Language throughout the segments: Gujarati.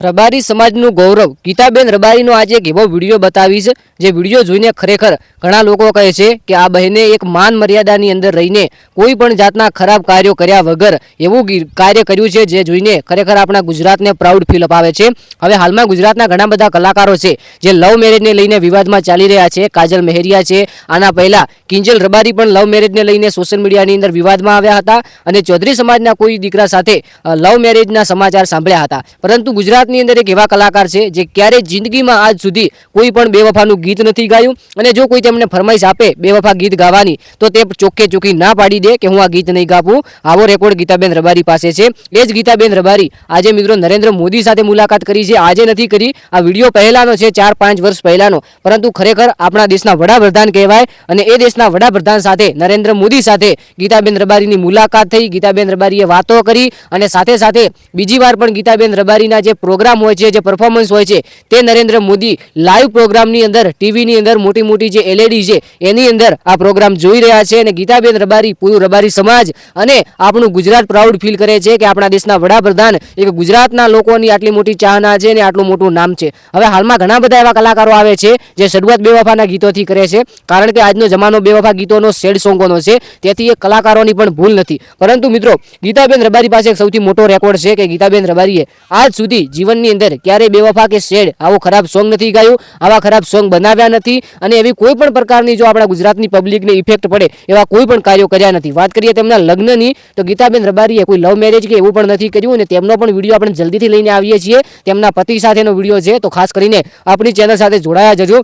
રબારી સમાજનું ગૌરવ ગીતાબેન રબારીનો આજે એક એવો વિડીયો બતાવીશ જે વિડીયો જોઈને ખરેખર ઘણા લોકો કહે છે કે આ બહેને એક માન મર્યાદાની અંદર રહીને કોઈ પણ જાતના ખરાબ કાર્યો કર્યા વગર એવું કાર્ય કર્યું છે જે જોઈને ખરેખર આપણા ગુજરાતને પ્રાઉડ ફીલ અપાવે છે। હવે હાલમાં ગુજરાતના ઘણા બધા કલાકારો છે જે લવ મેરેજને લઈને વિવાદમાં ચાલી રહ્યા છે। કાજલ મહેરિયા છે, આના પહેલા કિંજલ રબારી પણ લવ મેરેજને લઈને સોશિયલ મીડિયાની અંદર વિવાદમાં આવ્યા હતા અને ચૌધરી સમાજના કોઈ દીકરા સાથે લવ મેરેજના સમાચાર સાંભળ્યા હતા। પરંતુ ગુજરાત ની અંદર એક એવા કલાકાર છે જે ક્યારેય જિંદગીમાં આજ સુધી કોઈ પણ બેવફાનું ગીત નથી ગાયું અને જો કોઈ તેમને ફરમાઈશ આપે બેવફા ગીત ગાવાની તો તે ચોખ્ખે ચોખ્ખી ના પાડી દે કે હું આ ગીત નહીં ગાવું। આવો રેકોર્ડ ગીતાબેન રબારી પાસે છે। એ જ ગીતાબેન રબારી આજે મિત્રો નરેન્દ્ર મોદી સાથે મુલાકાત કરી છે। આજે નથી કરી, આ વિડીયો પહેલાનો છે, 4-5 વર્ષ પહેલાનો, પરંતુ ખરેખર આપણા દેશના વડાપ્રધાન કહેવાય અને એ દેશના વડાપ્રધાન સાથે નરેન્દ્ર મોદી સાથે ગીતાબેન રબારીની મુલાકાત થઈ। ગીતાબેન રબારીએ વાતો કરી અને સાથે સાથે બીજી વાર પણ ગીતાબેન રબારીના જે પ્રોગ્રામ હોય છે, જે પરફોર્મન્સ હોય છે, તે નરેન્દ્ર મોદી લાઈવ પ્રોગ્રામની અંદર ટીવીની અંદર મોટી મોટી જે એલઈડી છે એની અંદર આ પ્રોગ્રામ જોઈ રહ્યા છે અને ગીતાબેન રબારી, પૂરું રબારી સમાજ અને આપણું ગુજરાત પ્રાઉડ ફીલ કરે છે કે આપણા દેશના વડાપ્રધાન એક ગુજરાતના લોકોની આટલી મોટી ચાહના છે અને આટલું મોટું નામ છે। હવે હાલમાં ઘણા બધા એવા કલાકારો આવે છે જે શરૂઆત બેવફાના ગીતોથી કરે છે, કારણ કે આજનો જમાનો બેવફા ગીતોનો, સેડ સોંગોનો છે, તેથી એ કલાકારોની પણ ભૂલ નથી। પરંતુ મિત્રો ગીતાબેન રબારી પાસે એક સૌથી મોટો રેકોર્ડ છે કે ગીતાબેન રબારીએ આજ સુધી જીવનની અંદર ક્યારેય બેવફા કે સેડ આવો ખરાબ સોંગ નથી ગાયું, આવા ખરાબ સોંગ બનાવ્યા નથી અને એવી કોઈ પણ પ્રકારની જો આપણા ગુજરાતની પબ્લિકને ઇફેક્ટ પડે એવા કોઈ પણ કાર્યો કર્યા નથી। વાત કરીએ તેમના લગ્નની તો ગીતાબેન રબારીએ કોઈ લવ મેરેજ કે એવું પણ નથી કર્યું અને તેમનો પણ વિડીયો આપણે જલ્દીથી લઈને આવીએ છીએ। તેમના પતિ સાથેનો વિડીયો છે, તો ખાસ કરીને આપણી ચેનલ સાથે જોડાયા જજો।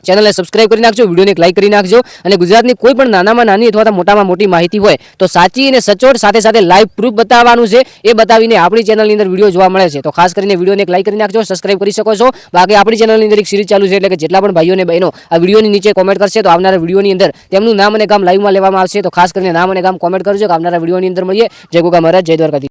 ચેનલને સબસ્ક્રાઇબ કરી નાખજો, વિડીયોને એક લાઈક કરી નાખજો અને ગુજરાતની કોઈ પણ નાનામાં નાની અથવા મોટામાં મોટી માહિતી હોય તો સાચી અને સચોટ સાથે સાથે લાઈવ પ્રૂફ બતાવવાનું છે, એ બતાવીને આપણી ચેનલની અંદર વિડીયો જોવા મળે છે। તો ખાસ કરીને વિડીયોને એક લાઈક કરી નાખજો, સબસ્ક્રાઇબ કરી શકો છો। બાકી આપણી ચેનલની અંદર એક સિરીઝ ચાલુ છે, એટલે કે જેટલા પણ ભાઈઓ અને બહેનો આ વિડીયોની નીચે કોમેન્ટ કરશે તો આવનારા વિડીયોની અંદર તેમનું નામ અને ગામ લાઈવમાં લેવામાં આવશે। તો ખાસ કરીને નામ અને ગામ કોમેન્ટ કરજો કે આવનારા વિડીયોની અંદર મળીએ। જય ગોગા મહારાજ, જય દ્વારકાધીશ।